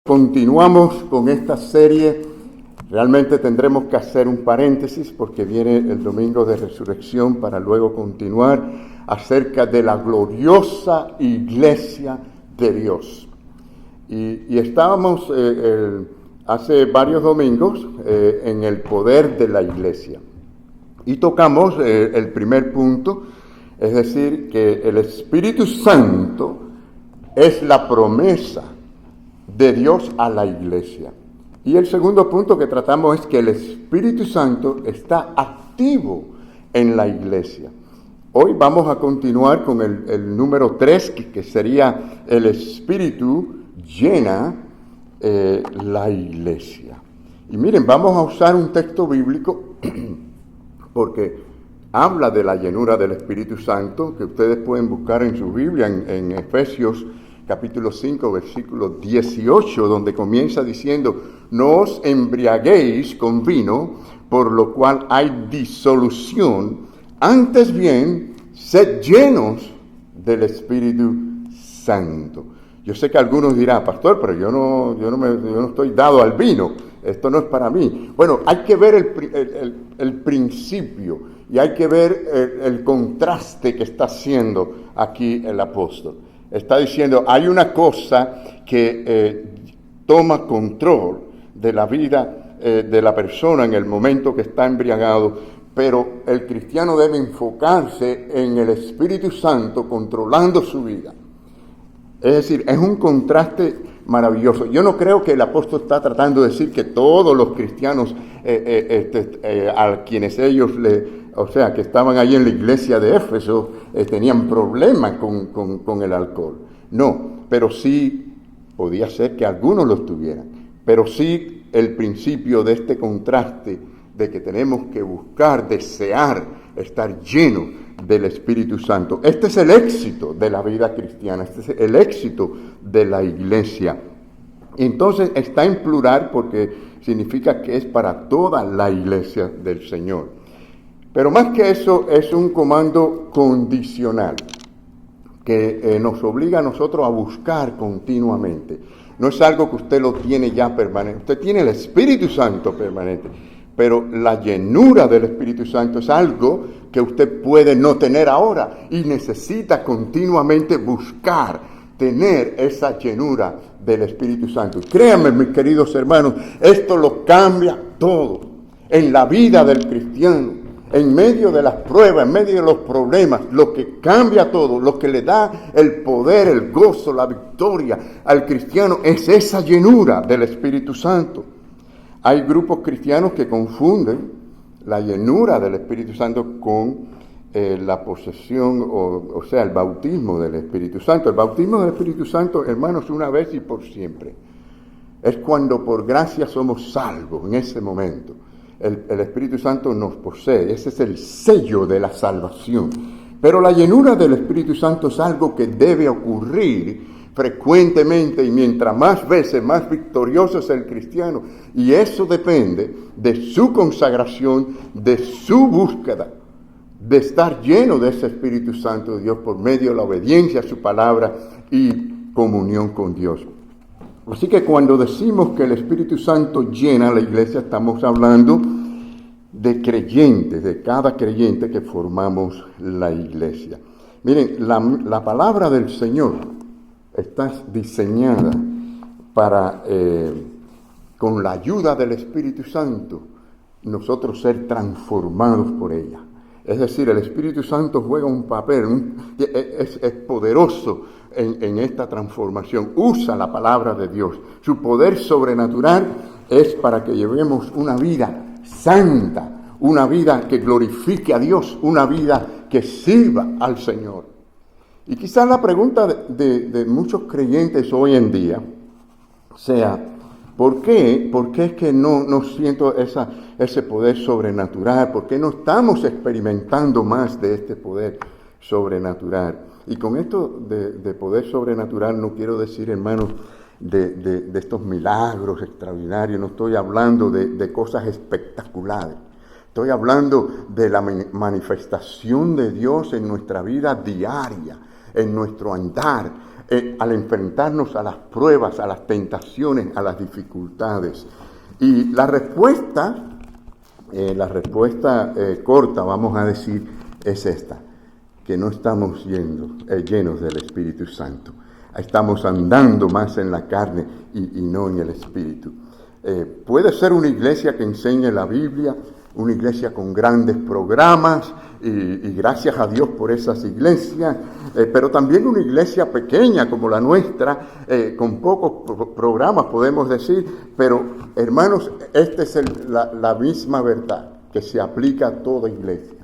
Continuamos con esta serie. Realmente tendremos que hacer un paréntesis porque viene el domingo de resurrección para luego continuar acerca de la gloriosa iglesia de Dios. Y estábamos hace varios domingos en el poder de la iglesia. Y tocamos el primer punto, es decir, que el Espíritu Santo es la promesa de Dios a la iglesia. Y el segundo punto que tratamos es que el Espíritu Santo está activo en la iglesia. Hoy vamos a continuar con el número 3, que sería el Espíritu llena la iglesia. Y miren, vamos a usar un texto bíblico porque habla de la llenura del Espíritu Santo, que ustedes pueden buscar en su Biblia, en Efesios capítulo 5, versículo 18, donde comienza diciendo: no os embriaguéis con vino, por lo cual hay disolución, antes bien, sed llenos del Espíritu Santo. Yo sé que algunos dirán: pastor, pero yo no estoy dado al vino, esto no es para mí. Bueno, hay que ver el principio y hay que ver el contraste que está haciendo aquí el apóstol. Está diciendo, hay una cosa que toma control de la vida de la persona en el momento que está embriagado, pero el cristiano debe enfocarse en el Espíritu Santo controlando su vida. Es decir, es un contraste maravilloso. Yo no creo que el apóstol está tratando de decir que todos los cristianos a quienes ellos que estaban ahí en la iglesia de Éfeso tenían problemas con el alcohol. No, pero sí podía ser que algunos los tuvieran. Pero sí el principio de este contraste de que tenemos que buscar, desear estar llenos del Espíritu Santo. Este es el éxito de la vida cristiana, este es el éxito de la iglesia. Entonces está en plural porque significa que es para toda la iglesia del Señor. Pero más que eso, es un comando condicional que nos obliga a nosotros a buscar continuamente. No es algo que usted lo tiene ya permanente, usted tiene el Espíritu Santo permanente. Pero la llenura del Espíritu Santo es algo que usted puede no tener ahora y necesita continuamente buscar tener esa llenura del Espíritu Santo. Y créanme, mis queridos hermanos, esto lo cambia todo en la vida del cristiano, en medio de las pruebas, en medio de los problemas. Lo que cambia todo, lo que le da el poder, el gozo, la victoria al cristiano es esa llenura del Espíritu Santo. Hay grupos cristianos que confunden la llenura del Espíritu Santo con la posesión, o sea, el bautismo del Espíritu Santo. El bautismo del Espíritu Santo, hermanos, una vez y por siempre. Es cuando por gracia somos salvos en ese momento. El Espíritu Santo nos posee, ese es el sello de la salvación. Pero la llenura del Espíritu Santo es algo que debe ocurrir frecuentemente, y mientras más veces, más victorioso es el cristiano. Y eso depende de su consagración, de su búsqueda, de estar lleno de ese Espíritu Santo de Dios por medio de la obediencia a su palabra y comunión con Dios. Así que cuando decimos que el Espíritu Santo llena la iglesia, estamos hablando de creyentes, de cada creyente que formamos la iglesia. Miren, la palabra del Señor está diseñada para, con la ayuda del Espíritu Santo, nosotros ser transformados por ella. Es decir, el Espíritu Santo juega un papel, es poderoso en esta transformación. Usa la palabra de Dios. Su poder sobrenatural es para que llevemos una vida santa, una vida que glorifique a Dios, una vida que sirva al Señor. Y quizás la pregunta de muchos creyentes hoy en día sea, ¿por qué es que no siento ese poder sobrenatural? ¿Por qué no estamos experimentando más de este poder sobrenatural? Y con esto de poder sobrenatural no quiero decir, hermanos, de estos milagros extraordinarios, no estoy hablando de cosas espectaculares. Estoy hablando de la manifestación de Dios en nuestra vida diaria, en nuestro andar, al enfrentarnos a las pruebas, a las tentaciones, a las dificultades. Y la respuesta corta, vamos a decir, es esta, que no estamos llenos del Espíritu Santo. Estamos andando más en la carne y no en el Espíritu. Puede ser una iglesia que enseñe la Biblia, una iglesia con grandes programas, y gracias a Dios por esas iglesias, pero también una iglesia pequeña como la nuestra, con pocos programas podemos decir, pero hermanos, esta es la misma verdad que se aplica a toda iglesia.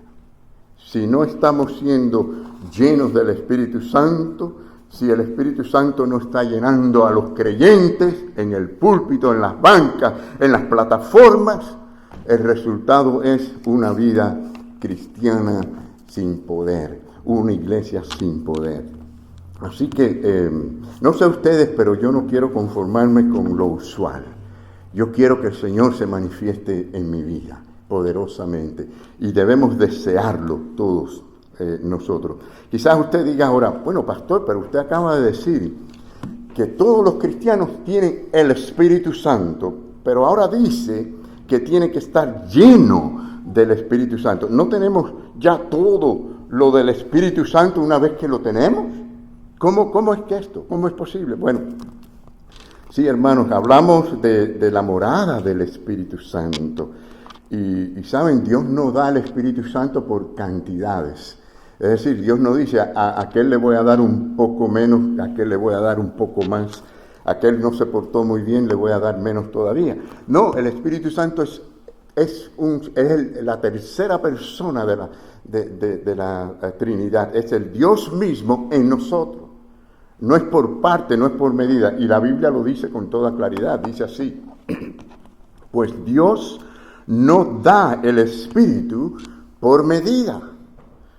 Si no estamos siendo llenos del Espíritu Santo, si el Espíritu Santo no está llenando a los creyentes en el púlpito, en las bancas, en las plataformas, el resultado es una vida cristiana sin poder, una iglesia sin poder. Así que, no sé ustedes, pero yo no quiero conformarme con lo usual. Yo quiero que el Señor se manifieste en mi vida poderosamente, y debemos desearlo todos nosotros. Quizás usted diga ahora, bueno, pastor, pero usted acaba de decir que todos los cristianos tienen el Espíritu Santo, pero ahora dice que tiene que estar lleno del Espíritu Santo. ¿No tenemos ya todo lo del Espíritu Santo una vez que lo tenemos? ¿Cómo es que esto? ¿Cómo es posible? Bueno, sí, hermanos, hablamos de la morada del Espíritu Santo. Y saben, Dios no da el Espíritu Santo por cantidades. Es decir, Dios no dice, a aquel le voy a dar un poco menos, a aquel le voy a dar un poco más, a aquel no se portó muy bien, le voy a dar menos todavía. No, el Espíritu Santo es la tercera persona de la Trinidad. Es el Dios mismo en nosotros. No es por parte, no es por medida. Y la Biblia lo dice con toda claridad. Dice así, pues Dios no da el Espíritu por medida.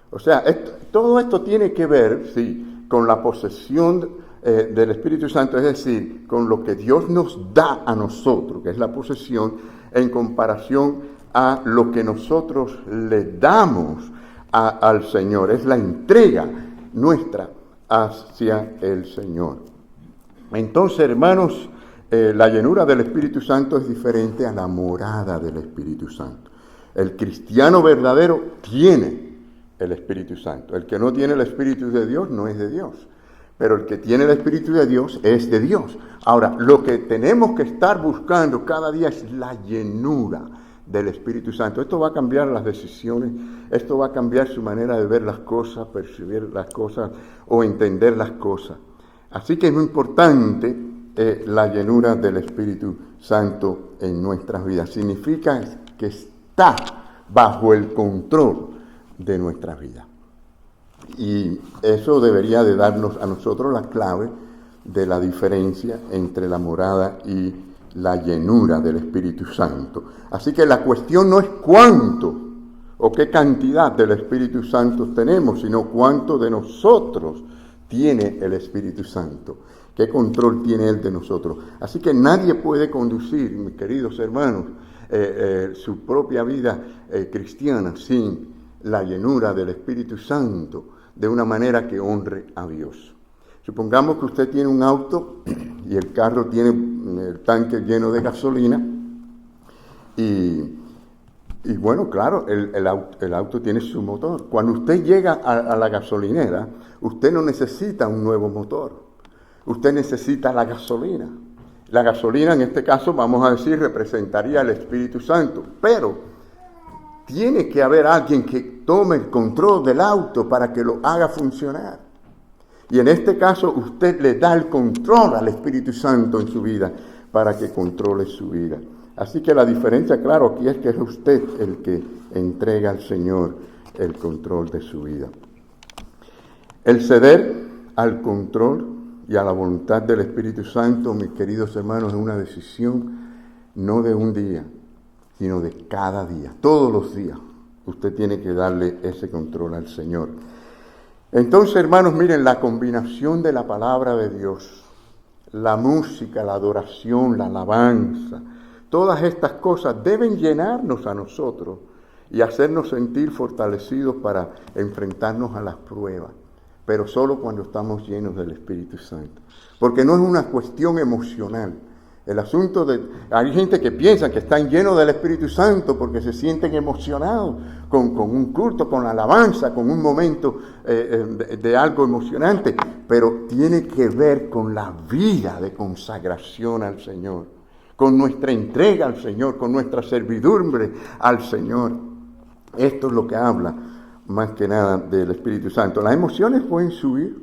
O sea, todo esto tiene que ver, sí, con la posesión del Espíritu Santo, es decir, con lo que Dios nos da a nosotros, que es la posesión, en comparación a lo que nosotros le damos al Señor. Es la entrega nuestra hacia el Señor. Entonces, hermanos, la llenura del Espíritu Santo es diferente a la morada del Espíritu Santo. El cristiano verdadero tiene el Espíritu Santo. El que no tiene el Espíritu de Dios no es de Dios. Pero el que tiene el Espíritu de Dios es de Dios. Ahora, lo que tenemos que estar buscando cada día es la llenura del Espíritu Santo. Esto va a cambiar las decisiones, esto va a cambiar su manera de ver las cosas, percibir las cosas o entender las cosas. Así que es muy importante la llenura del Espíritu Santo en nuestras vidas. Significa que está bajo el control de nuestras vidas. Y eso debería de darnos a nosotros la clave de la diferencia entre la morada y la llenura del Espíritu Santo. Así que la cuestión no es cuánto o qué cantidad del Espíritu Santo tenemos, sino cuánto de nosotros tiene el Espíritu Santo. ¿Qué control tiene Él de nosotros? Así que nadie puede conducir, mis queridos hermanos, su propia vida cristiana sin la llenura del Espíritu Santo de una manera que honre a Dios. Supongamos que usted tiene un auto y el carro tiene el tanque lleno de gasolina y bueno, claro, el auto tiene su motor. Cuando usted llega a la gasolinera, usted no necesita un nuevo motor. Usted necesita la gasolina. La gasolina, en este caso, vamos a decir, representaría el Espíritu Santo. Pero tiene que haber alguien que tome el control del auto para que lo haga funcionar. Y en este caso, usted le da el control al Espíritu Santo en su vida para que controle su vida. Así que la diferencia, claro, aquí es que es usted el que entrega al Señor el control de su vida. El ceder al control y a la voluntad del Espíritu Santo, mis queridos hermanos, es una decisión no de un día, sino de cada día, todos los días. Usted tiene que darle ese control al Señor. Entonces, hermanos, miren, la combinación de la palabra de Dios, la música, la adoración, la alabanza, todas estas cosas deben llenarnos a nosotros y hacernos sentir fortalecidos para enfrentarnos a las pruebas, pero solo cuando estamos llenos del Espíritu Santo. Porque no es una cuestión emocional. El asunto hay gente que piensa que están llenos del Espíritu Santo porque se sienten emocionados con un culto, con la alabanza, con un momento de algo emocionante, pero tiene que ver con la vida de consagración al Señor, con nuestra entrega al Señor, con nuestra servidumbre al Señor. Esto es lo que habla más que nada del Espíritu Santo. Las emociones pueden subir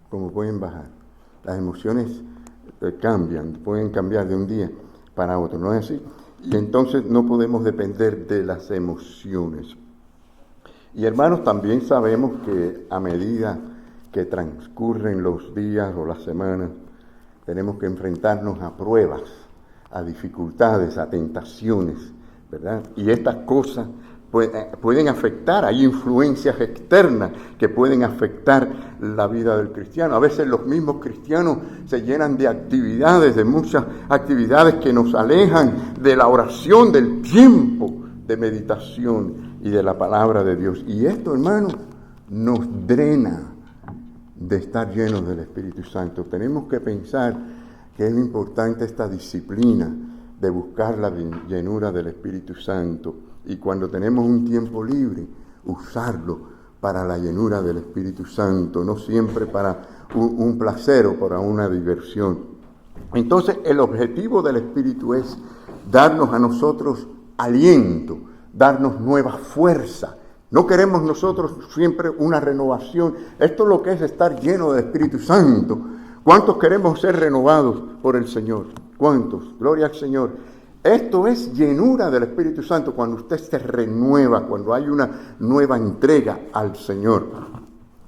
como pueden bajar. Las emociones cambian, pueden cambiar de un día para otro, ¿no es así? Y entonces no podemos depender de las emociones. Y hermanos, también sabemos que a medida que transcurren los días o las semanas, tenemos que enfrentarnos a pruebas, a dificultades, a tentaciones, ¿verdad? Y estas cosas pueden afectar, hay influencias externas que pueden afectar la vida del cristiano. A veces los mismos cristianos se llenan de actividades, de muchas actividades que nos alejan de la oración, del tiempo de meditación y de la palabra de Dios. Y esto, hermanos, nos drena de estar llenos del Espíritu Santo. Tenemos que pensar que es importante esta disciplina de buscar la llenura del Espíritu Santo. Y cuando tenemos un tiempo libre, usarlo para la llenura del Espíritu Santo, no siempre para un placer o para una diversión. Entonces, el objetivo del Espíritu es darnos a nosotros aliento, darnos nueva fuerza. No queremos nosotros siempre una renovación. Esto es lo que es estar lleno del Espíritu Santo. ¿Cuántos queremos ser renovados por el Señor? ¿Cuántos? Gloria al Señor. Esto es llenura del Espíritu Santo, cuando usted se renueva, cuando hay una nueva entrega al Señor.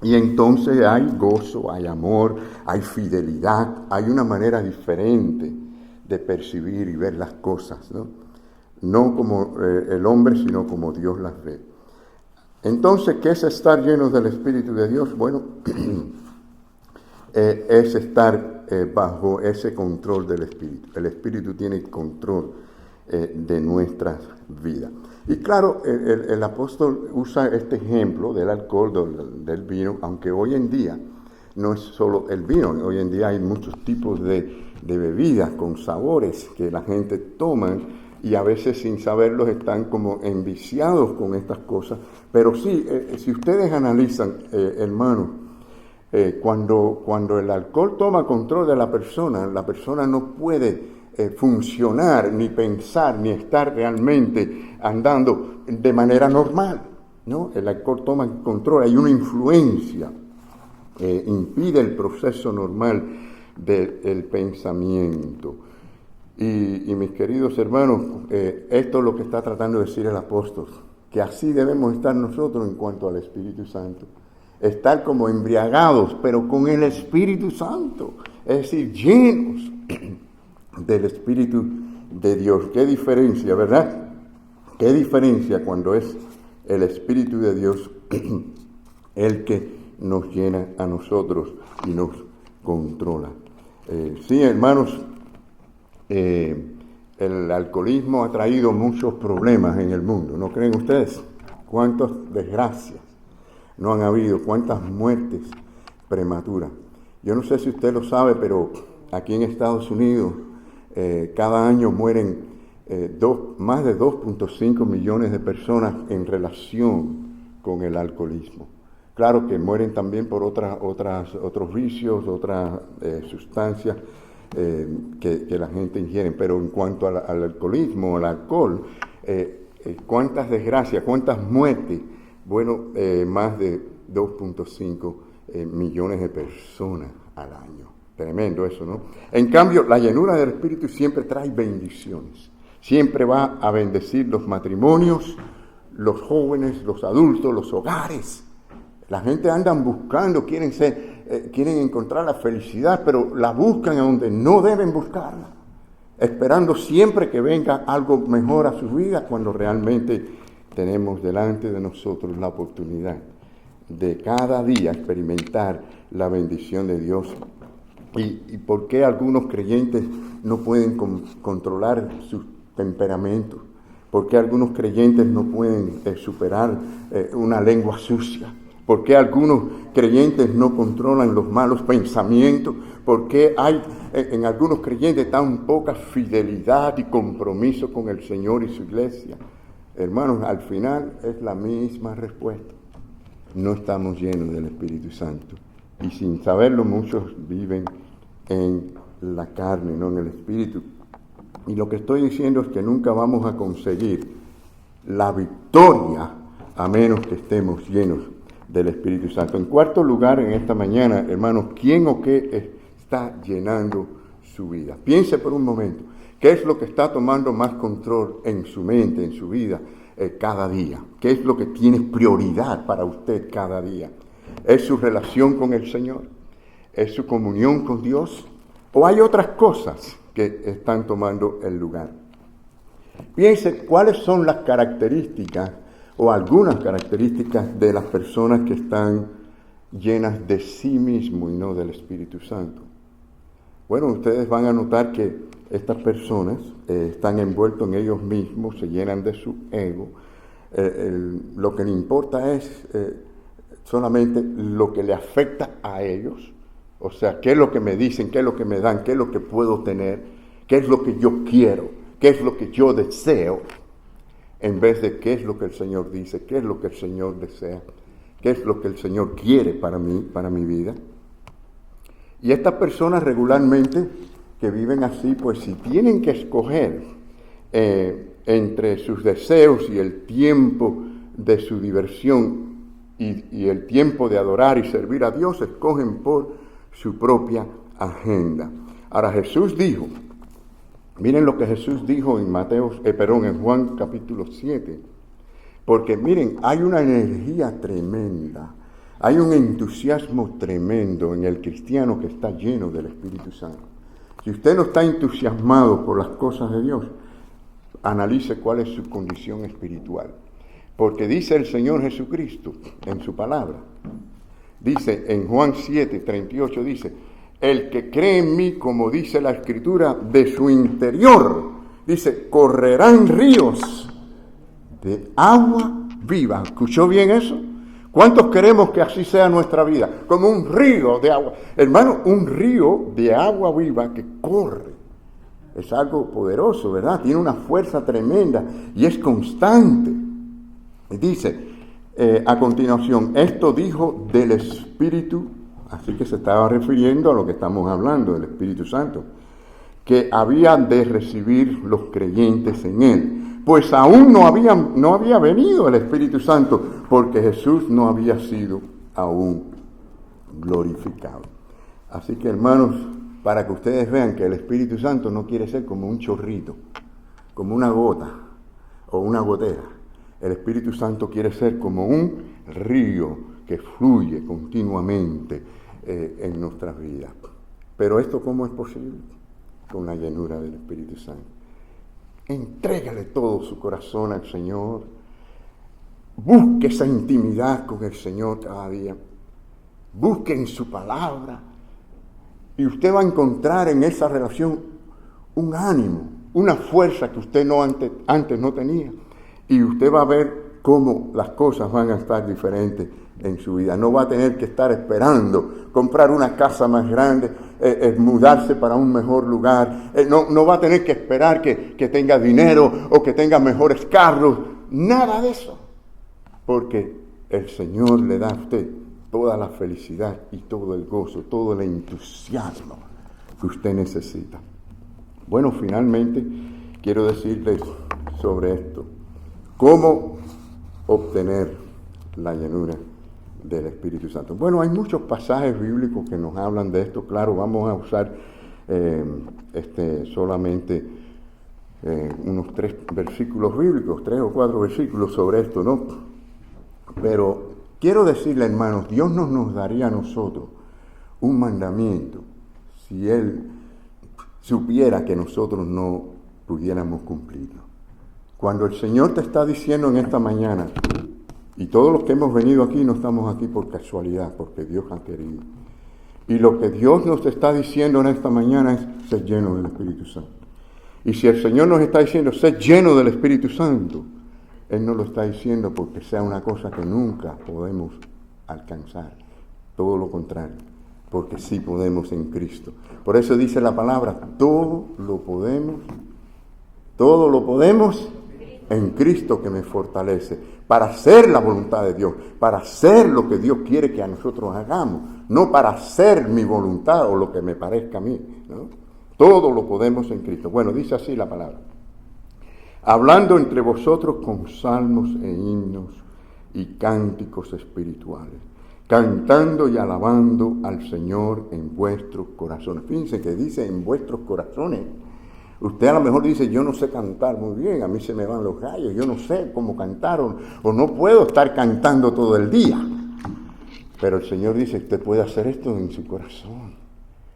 Y entonces hay gozo, hay amor, hay fidelidad, hay una manera diferente de percibir y ver las cosas, ¿no? No como el hombre, sino como Dios las ve. Entonces, ¿qué es estar llenos del Espíritu de Dios? Bueno, es estar bajo ese control del Espíritu. El Espíritu tiene control de nuestras vidas. Y claro, el apóstol usa este ejemplo del alcohol, del vino, aunque hoy en día no es solo el vino, hoy en día hay muchos tipos de bebidas con sabores que la gente toma y a veces sin saberlos están como enviciados con estas cosas. Pero sí, si ustedes analizan, hermanos, cuando el alcohol toma control de la persona no puede funcionar, ni pensar, ni estar realmente andando de manera normal, ¿no? El alcohol toma control, hay una influencia, impide el proceso normal del pensamiento. Y mis queridos hermanos, esto es lo que está tratando de decir el apóstol, que así debemos estar nosotros en cuanto al Espíritu Santo. Estar como embriagados, pero con el Espíritu Santo, es decir, llenos del Espíritu de Dios. Qué diferencia, ¿verdad? Qué diferencia cuando es el Espíritu de Dios el que nos llena a nosotros y nos controla. Sí, hermanos, el alcoholismo ha traído muchos problemas en el mundo, ¿no creen ustedes? Cuántas desgracias no han habido, cuántas muertes prematuras. Yo no sé si usted lo sabe, pero aquí en Estados Unidos cada año mueren más de 2.5 millones de personas en relación con el alcoholismo. Claro que mueren también por otros vicios, otras sustancias que la gente ingiere, pero en cuanto al alcoholismo, al alcohol, cuántas desgracias, cuántas muertes. Bueno, más de 2.5 millones de personas al año. Tremendo eso, ¿no? En cambio, la llenura del Espíritu siempre trae bendiciones. Siempre va a bendecir los matrimonios, los jóvenes, los adultos, los hogares. La gente andan buscando, quieren encontrar la felicidad, pero la buscan a donde no deben buscarla. Esperando siempre que venga algo mejor a sus vidas, cuando realmente tenemos delante de nosotros la oportunidad de cada día experimentar la bendición de Dios. ¿Y por qué algunos creyentes no pueden controlar sus temperamentos? ¿Por qué algunos creyentes no pueden superar una lengua sucia? ¿Por qué algunos creyentes no controlan los malos pensamientos? ¿Por qué hay en algunos creyentes tan poca fidelidad y compromiso con el Señor y su iglesia? Hermanos, al final es la misma respuesta. No estamos llenos del Espíritu Santo. Y sin saberlo, muchos viven en la carne, no en el Espíritu. Y lo que estoy diciendo es que nunca vamos a conseguir la victoria a menos que estemos llenos del Espíritu Santo. En cuarto lugar, en esta mañana, hermanos, ¿quién o qué está llenando su vida? Piense por un momento, ¿qué es lo que está tomando más control en su mente, en su vida, cada día? ¿Qué es lo que tiene prioridad para usted cada día? ¿Es su relación con el Señor? ¿Es su comunión con Dios? ¿O hay otras cosas que están tomando el lugar? Piense cuáles son las características o algunas características de las personas que están llenas de sí mismo y no del Espíritu Santo. Bueno, ustedes van a notar que estas personas están envueltos en ellos mismos, se llenan de su ego. Lo que le importa es solamente lo que le afecta a ellos. O sea, qué es lo que me dicen, qué es lo que me dan, qué es lo que puedo tener, qué es lo que yo quiero, qué es lo que yo deseo, en vez de qué es lo que el Señor dice, qué es lo que el Señor desea, qué es lo que el Señor quiere para mí, para mi vida. Y estas personas regularmente que viven así, pues si tienen que escoger entre sus deseos y el tiempo de su diversión y el tiempo de adorar y servir a Dios, escogen por su propia agenda. Ahora Jesús dijo, miren lo que Jesús dijo en en Juan capítulo 7, porque miren, hay una energía tremenda, hay un entusiasmo tremendo en el cristiano que está lleno del Espíritu Santo. Si usted no está entusiasmado por las cosas de Dios, analice cuál es su condición espiritual. Porque dice el Señor Jesucristo en su palabra, dice en Juan 7:38, dice, el que cree en mí, como dice la Escritura, de su interior, dice, correrán ríos de agua viva. ¿Escuchó bien eso? ¿Cuántos queremos que así sea nuestra vida? Como un río de agua. Hermano, un río de agua viva que corre. Es algo poderoso, ¿verdad? Tiene una fuerza tremenda y es constante. Dice, a continuación, esto dijo del Espíritu, así que se estaba refiriendo a lo que estamos hablando, del Espíritu Santo, que habían de recibir los creyentes en Él. Pues aún no había venido el Espíritu Santo, porque Jesús no había sido aún glorificado. Así que, hermanos, para que ustedes vean que el Espíritu Santo no quiere ser como un chorrito, como una gota o una gotera. El Espíritu Santo quiere ser como un río que fluye continuamente en nuestras vidas. Pero ¿esto cómo es posible? Con la llenura del Espíritu Santo. Entrégale todo su corazón al Señor. Busque esa intimidad con el Señor cada día. Busque en su palabra. Y usted va a encontrar en esa relación un ánimo, una fuerza que usted antes no tenía. Y usted va a ver cómo las cosas van a estar diferentes en su vida. No va a tener que estar esperando comprar una casa más grande, mudarse para un mejor lugar. No va a tener que esperar que tenga dinero o que tenga mejores carros. Nada de eso. Porque el Señor le da a usted toda la felicidad y todo el gozo, todo el entusiasmo que usted necesita. Bueno, finalmente quiero decirles sobre esto. ¿Cómo obtener la llenura del Espíritu Santo? Bueno, hay muchos pasajes bíblicos que nos hablan de esto. Claro, vamos a usar solamente unos 3 versículos bíblicos, 3 o 4 versículos sobre esto, ¿no? Pero quiero decirle, hermanos, Dios no nos daría a nosotros un mandamiento si Él supiera que nosotros no pudiéramos cumplirlo. Cuando el Señor te está diciendo en esta mañana, y todos los que hemos venido aquí no estamos aquí por casualidad, porque Dios ha querido. Y lo que Dios nos está diciendo en esta mañana es ser lleno del Espíritu Santo. Y si el Señor nos está diciendo ser lleno del Espíritu Santo, Él no lo está diciendo porque sea una cosa que nunca podemos alcanzar. Todo lo contrario, porque sí podemos en Cristo. Por eso dice la palabra, todo lo podemos en Cristo que me fortalece, para hacer la voluntad de Dios, para hacer lo que Dios quiere que a nosotros hagamos, no para hacer mi voluntad o lo que me parezca a mí, ¿no? Todo lo podemos en Cristo. Bueno, dice así la palabra. Hablando entre vosotros con salmos e himnos y cánticos espirituales, cantando y alabando al Señor en vuestros corazones. Fíjense que dice en vuestros corazones. Usted a lo mejor dice, yo no sé cantar muy bien, a mí se me van los gallos, yo no sé cómo cantar o no puedo estar cantando todo el día. Pero el Señor dice, usted puede hacer esto en su corazón.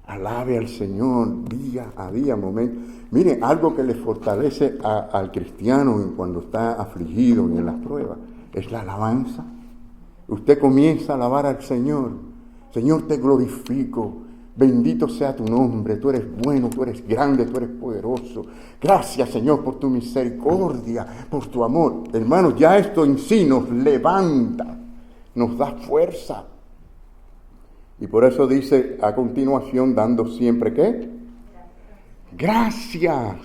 Alabe al Señor día a día, momento. Miren, algo que le fortalece al cristiano cuando está afligido y en las pruebas es la alabanza. Usted comienza a alabar al Señor. Señor, te glorifico. Bendito sea tu nombre. Tú eres bueno, tú eres grande, tú eres poderoso. Gracias, Señor, por tu misericordia, por tu amor. Hermanos, ya esto en sí nos levanta, nos da fuerza. Y por eso dice a continuación, dando siempre, ¿qué? Gracias.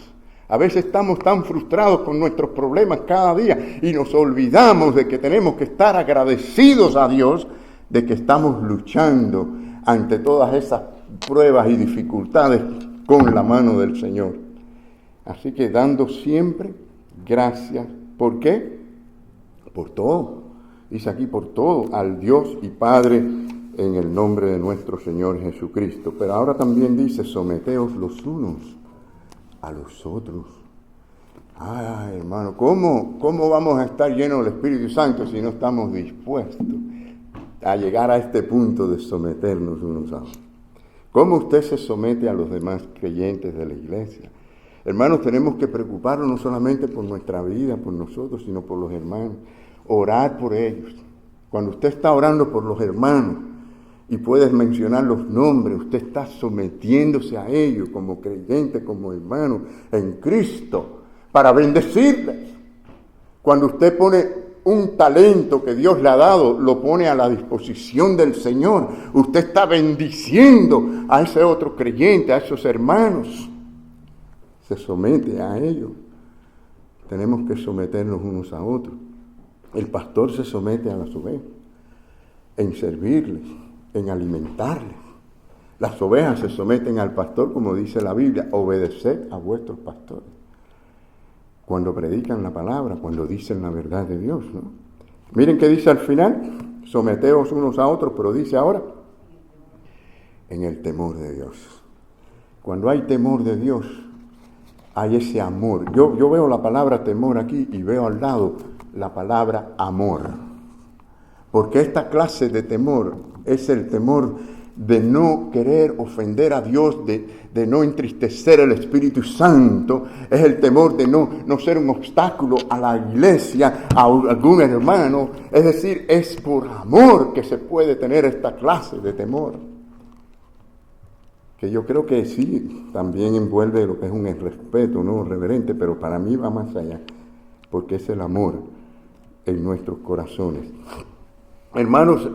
A veces estamos tan frustrados con nuestros problemas cada día y nos olvidamos de que tenemos que estar agradecidos a Dios de que estamos luchando ante todas esas pruebas y dificultades con la mano del Señor. Así que dando siempre gracias. ¿Por qué? Por todo. Dice aquí por todo, al Dios y Padre en el nombre de nuestro Señor Jesucristo. Pero ahora también dice, someteos los unos a los otros. Ay, hermano, ¿cómo vamos a estar llenos del Espíritu Santo si no estamos dispuestos a llegar a este punto de someternos unos a otros? ¿Cómo usted se somete a los demás creyentes de la iglesia? Hermanos, tenemos que preocuparnos no solamente por nuestra vida, por nosotros, sino por los hermanos. Orar por ellos. Cuando usted está orando por los hermanos y puedes mencionar los nombres, usted está sometiéndose a ellos como creyente, como hermano en Cristo, para bendecirles. Cuando usted pone un talento que Dios le ha dado, lo pone a la disposición del Señor, usted está bendiciendo a ese otro creyente, a esos hermanos. Se somete a ellos. Tenemos que someternos unos a otros. El pastor se somete a las ovejas, en servirles, en alimentarles. Las ovejas se someten al pastor, como dice la Biblia, obedeced a vuestros pastores. Cuando predican la palabra, cuando dicen la verdad de Dios, ¿no? Miren qué dice al final, someteos unos a otros, pero dice ahora, en el temor de Dios. Cuando hay temor de Dios, hay ese amor. Yo veo la palabra temor aquí y veo al lado la palabra amor. Porque esta clase de temor es el temor de no querer ofender a Dios, de no entristecer el Espíritu Santo. Es el temor de no ser un obstáculo a la iglesia, a algún hermano. Es decir, es por amor que se puede tener esta clase de temor. Que yo creo que sí, también envuelve lo que es un respeto, ¿no? Reverente, pero para mí va más allá, porque es el amor en nuestros corazones. Hermanos,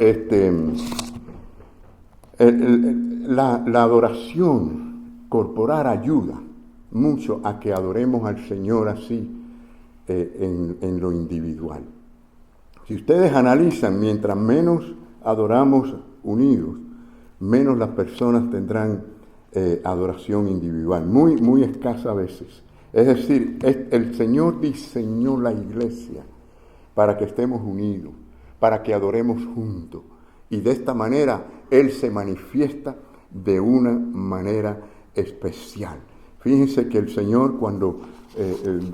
la adoración corporal ayuda mucho a que adoremos al Señor así en lo individual. Si ustedes analizan, mientras menos adoramos unidos, menos las personas tendrán adoración individual, muy escasa a veces. Es decir, el Señor diseñó la iglesia para que estemos unidos, para que adoremos juntos. Y de esta manera Él se manifiesta de una manera especial. Fíjense que el Señor cuando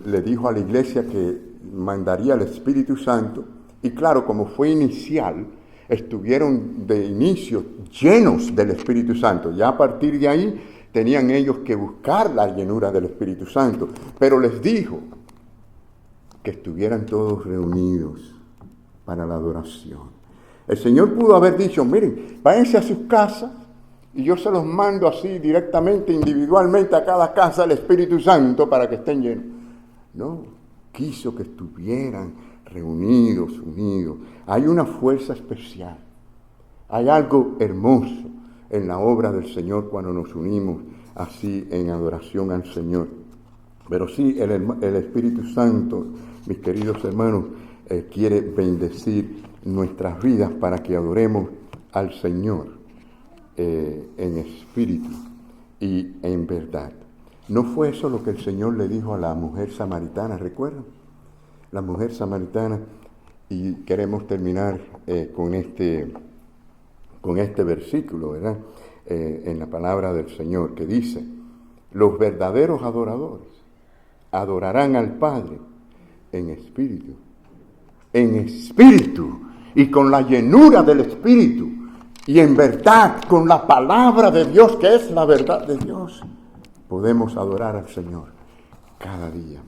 le dijo a la iglesia que mandaría el Espíritu Santo, y claro, como fue inicial, estuvieron de inicio llenos del Espíritu Santo. Ya a partir de ahí tenían ellos que buscar la llenura del Espíritu Santo. Pero les dijo que estuvieran todos reunidos para la adoración. El Señor pudo haber dicho, miren, váyanse a sus casas y yo se los mando así directamente, individualmente a cada casa el Espíritu Santo para que estén llenos. No, quiso que estuvieran reunidos, unidos. Hay una fuerza especial Hay algo hermoso en la obra del Señor cuando nos unimos así en adoración al Señor. Pero sí, el Espíritu Santo, mis queridos hermanos, quiere bendecir nuestras vidas para que adoremos al Señor en espíritu y en verdad. ¿No fue eso lo que el Señor le dijo a la mujer samaritana? ¿Recuerdan? La mujer samaritana, y queremos terminar con este versículo, ¿verdad? En la palabra del Señor, que dice: los verdaderos adoradores adorarán al Padre en espíritu y con la llenura del Espíritu, y en verdad, con la palabra de Dios, que es la verdad de Dios, podemos adorar al Señor cada día.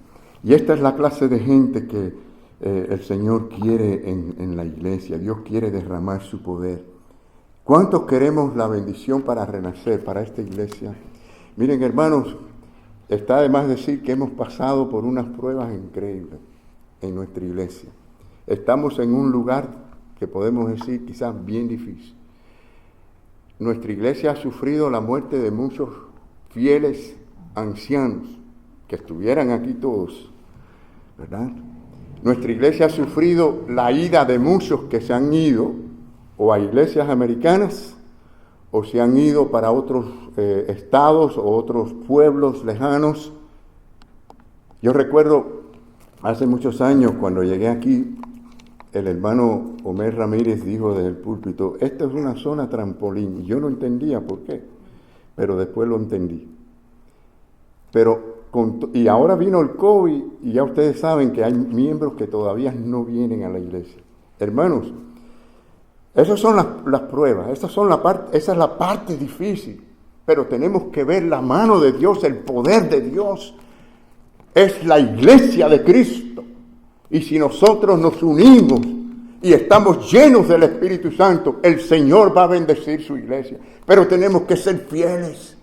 Y esta es la clase de gente que el Señor quiere en la iglesia. Dios quiere derramar su poder. ¿Cuántos queremos la bendición para renacer, para esta iglesia? Miren, hermanos, está de más decir que hemos pasado por unas pruebas increíbles en nuestra iglesia. Estamos en un lugar que podemos decir quizás bien difícil. Nuestra iglesia ha sufrido la muerte de muchos fieles ancianos que estuvieran aquí todos, ¿verdad? Nuestra iglesia ha sufrido la ida de muchos que se han ido o a iglesias americanas o se han ido para otros estados o otros pueblos lejanos. Yo recuerdo hace muchos años cuando llegué aquí, el hermano Omer Ramírez dijo desde el púlpito: esta es una zona trampolín. Y yo no entendía por qué, pero después lo entendí. Y ahora vino el COVID y ya ustedes saben que hay miembros que todavía no vienen a la iglesia. Hermanos, esas son las pruebas, esa es la parte difícil, pero tenemos que ver la mano de Dios, el poder de Dios. Es la iglesia de Cristo. Y si nosotros nos unimos y estamos llenos del Espíritu Santo, el Señor va a bendecir su iglesia. Pero tenemos que ser fieles.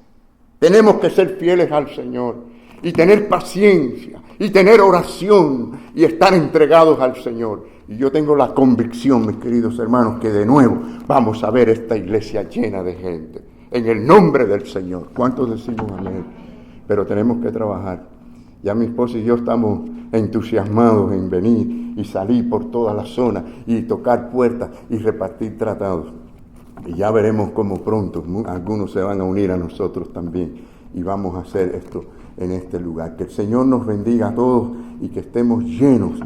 Tenemos que ser fieles al Señor y tener paciencia y tener oración y estar entregados al Señor. Y yo tengo la convicción, mis queridos hermanos, que de nuevo vamos a ver esta iglesia llena de gente. En el nombre del Señor. ¿Cuántos decimos amén? Pero tenemos que trabajar. Ya mi esposa y yo estamos entusiasmados en venir y salir por toda la zona y tocar puertas y repartir tratados. Y ya veremos cómo pronto algunos se van a unir a nosotros también y vamos a hacer esto en este lugar. Que el Señor nos bendiga a todos y que estemos llenos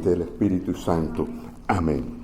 del Espíritu Santo. Amén.